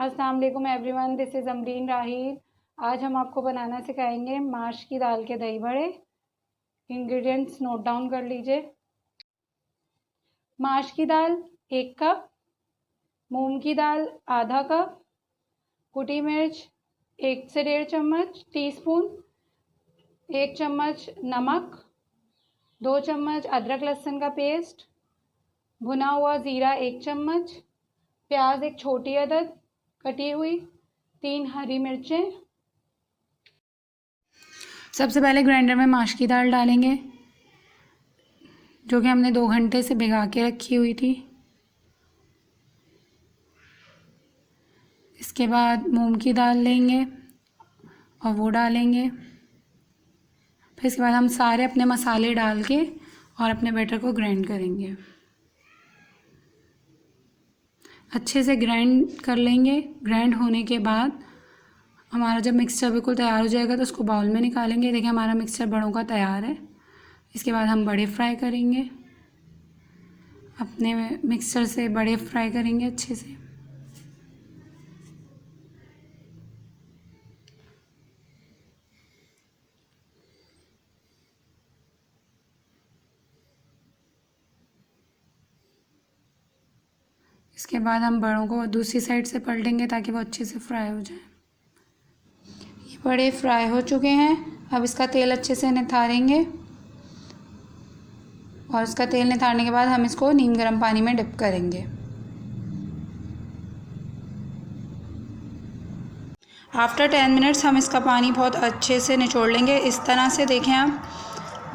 अस्सलाम वालेकुम everyone, this is Amreen राहील। आज हम आपको बनाना सिखाएंगे माश की दाल के दही बड़े। इंग्रेडिएंट्स नोट डाउन कर लीजिए। माश की दाल 1 कप, मूंग की दाल आधा कप, कुटी मिर्च 1 से 1.5 चम्मच टीस्पून, 1 चम्मच नमक, 2 चम्मच अदरक लहसुन का पेस्ट, भुना हुआ ज़ीरा 1 चम्मच, प्याज एक छोटी अदद कटी हुई, 3 हरी मिर्चें। सबसे पहले ग्राइंडर में माश की दाल डालेंगे जो कि हमने 2 घंटे से भिगा के रखी हुई थी। इसके बाद मूंग की दाल लेंगे और वो डालेंगे। फिर इसके बाद हम सारे अपने मसाले डाल के और अपने बैटर को ग्राइंड करेंगे। अच्छे से ग्राइंड कर लेंगे। ग्राइंड होने के बाद हमारा जब मिक्सचर बिल्कुल तैयार हो जाएगा तो उसको बाउल में निकालेंगे। देखिए हमारा मिक्सचर बड़ों का तैयार है। इसके बाद हम बड़े फ्राई करेंगे। अपने मिक्सचर से बड़े फ्राई करेंगे अच्छे से। इसके बाद हम बड़ों को दूसरी साइड से पलटेंगे ताकि वो अच्छे से फ्राई हो जाए। ये बड़े फ्राई हो चुके हैं। अब इसका तेल अच्छे से निथारेंगे और इसका तेल निथारने के बाद हम इसको नीम गर्म पानी में डिप करेंगे। आफ्टर 10 मिनट्स हम इसका पानी बहुत अच्छे से निचोड़ लेंगे। इस तरह से देखें आप,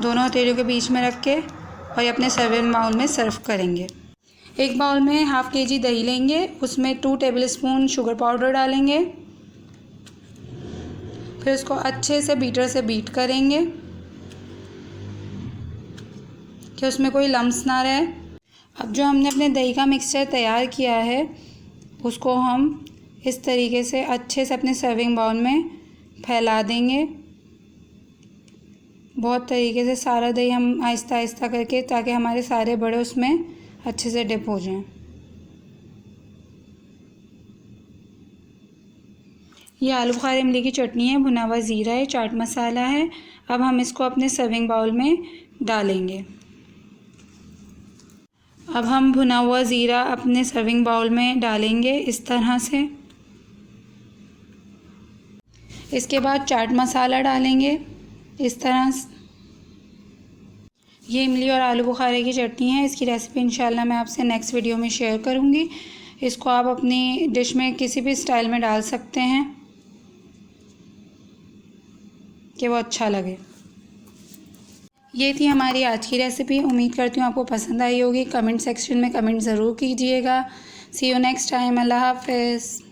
दोनों हथेलियों के बीच में रख के, और ये अपने सर्विंग बाउल में सर्व करेंगे। एक बाउल में ½ kg दही लेंगे, उसमें 2 टेबलस्पून शुगर पाउडर डालेंगे। फिर उसको अच्छे से बीटर से बीट करेंगे कि उसमें कोई लम्स ना रहे। अब जो हमने अपने दही का मिक्सचर तैयार किया है उसको हम इस तरीके से अच्छे से अपने सर्विंग बाउल में फैला देंगे। बहुत तरीके से सारा दही हम आहिस्ता आहिस्ता करके, ताकि हमारे सारे बड़े उसमें अच्छे से डिप हो जाएं। ये आलू बुखारा इमली की चटनी है, भुना हुआ ज़ीरा है, चाट मसाला है। अब हम इसको अपने सर्विंग बाउल में डालेंगे। अब हम भुना हुआ ज़ीरा अपने सर्विंग बाउल में डालेंगे इस तरह से। इसके बाद चाट मसाला डालेंगे इस तरह से। ये इमली और आलू बुखारे की चटनी है। इसकी रेसिपी इंशाल्लाह मैं आपसे नेक्स्ट वीडियो में शेयर करूँगी। इसको आप अपनी डिश में किसी भी स्टाइल में डाल सकते हैं कि वो अच्छा लगे। ये थी हमारी आज की रेसिपी। उम्मीद करती हूँ आपको पसंद आई होगी। कमेंट सेक्शन में कमेंट ज़रूर कीजिएगा। सी यू नेक्स्ट टाइम। अल्लाह हाफ़िज़।